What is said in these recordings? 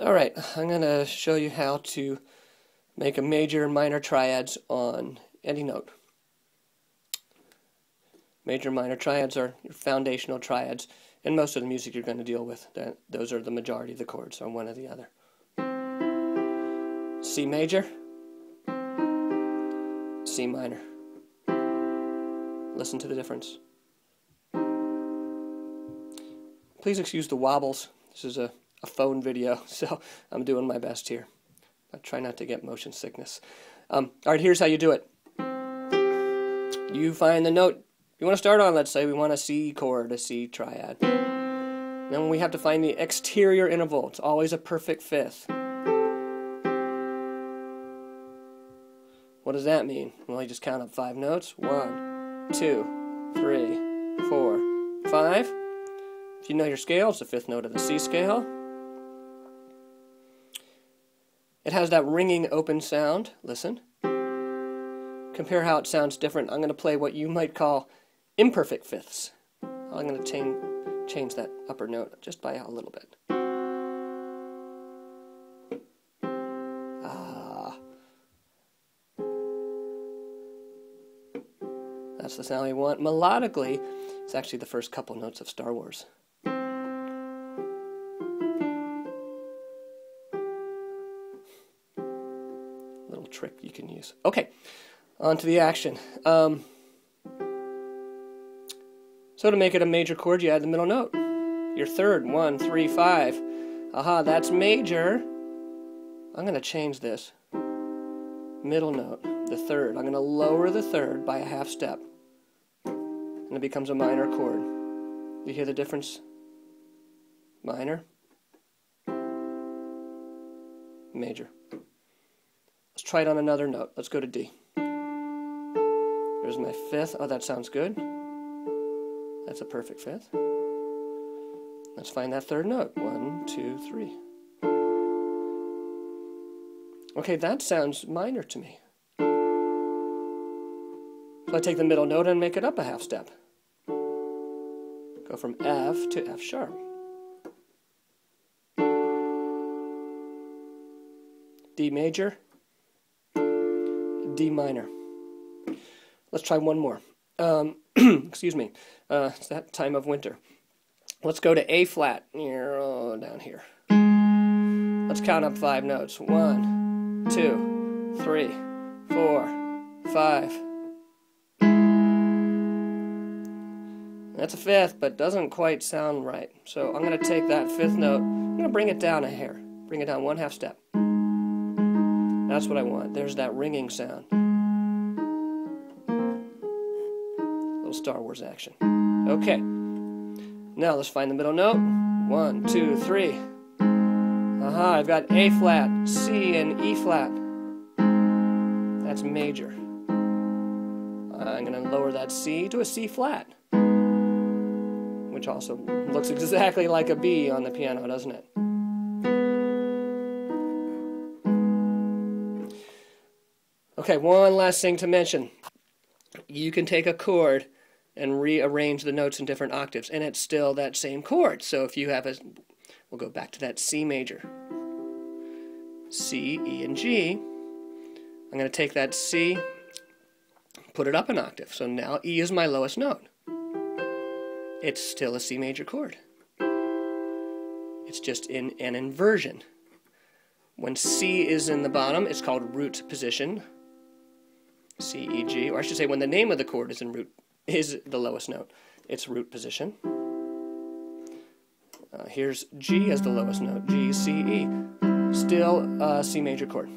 Alright, I'm going to show you how to make a major and minor triads on any note. Major and minor triads are your foundational triads in most of the music you're going to deal with. Those are the majority of the chords on one or the other. C major, C minor. Listen to the difference. Please excuse the wobbles. This is a phone video, so I'm doing my best here. I try not to get motion sickness. Alright, here's how you do it. You find the note you want to start on. Let's say we want a C chord, a C triad. Then we have to find the exterior interval. It's always a perfect fifth. What does that mean? Well, you just count up 5 notes. 1, 2, 3, 4, 5. If you know your scale, it's the 5th note of the C scale. It has that ringing open sound. Listen. Compare how it sounds different. I'm going to play what you might call imperfect fifths. I'm going to change that upper note just by a little bit. That's the sound we want. Melodically, it's actually the first couple notes of Star Wars. Little trick you can use. Okay, on to the action. So to make it a major chord, you add the middle note. Your third, 1, 3, 5. Aha, that's major. I'm going to change this. Middle note, the third. I'm going to lower the third by a half step. And it becomes a minor chord. You hear the difference? Minor. Major. Let's try it on another note. Let's go to D. There's my 5th. Oh, that sounds good. That's a perfect 5th. Let's find that third note. 1, 2, 3. Okay, that sounds minor to me. So I take the middle note and make it up a half step. Go from F to F sharp. D major, D minor. Let's try one more. Excuse me. It's that time of winter. Let's go to A flat. Down here. Let's count up 5 notes. 1, 2, 3, 4, 5. That's a 5th, but doesn't quite sound right. So I'm going to take that 5th note. I'm going to bring it down a hair. Bring it down 1 half step. That's what I want. There's that ringing sound. Little Star Wars action. Okay. Now let's find the middle note. 1, 2, 3. Aha, I've got A flat, C, and E flat. That's major. I'm going to lower that C to a C flat. Which also looks exactly like a B on the piano, doesn't it? Okay, one last thing to mention. You can take a chord and rearrange the notes in different octaves, and it's still that same chord. So if you have we'll go back to that C major. C, E, and G. I'm going to take that C, put it up an octave. So now E is my lowest note. It's still a C major chord. It's just in an inversion. When C is in the bottom, it's called root position. C, E, G. Or I should say when the name of the chord is in root, is the lowest note. It's root position. Here's G as the lowest note. G, C, E. Still a C major chord.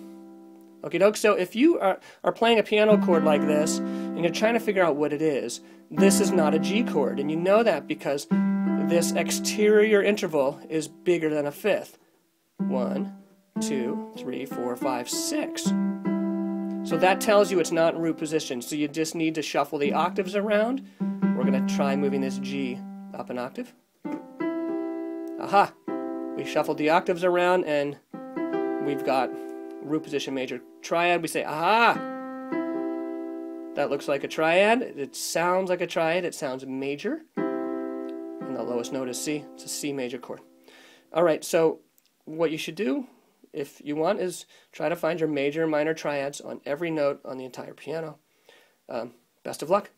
Okie doke. So if you are playing a piano chord like this, and you're trying to figure out what it is, this is not a G chord. And you know that because this exterior interval is bigger than a 5th. 1, 2, 3, 4, 5, 6. So that tells you it's not in root position. So you just need to shuffle the octaves around. We're going to try moving this G up an octave. Aha! We shuffled the octaves around and we've got root position major triad. We say, aha! That looks like a triad. It sounds like a triad. It sounds major. And the lowest note is C. It's a C major chord. All right, so what you should do, if you want, is try to find your major and minor triads on every note on the entire piano. Best of luck.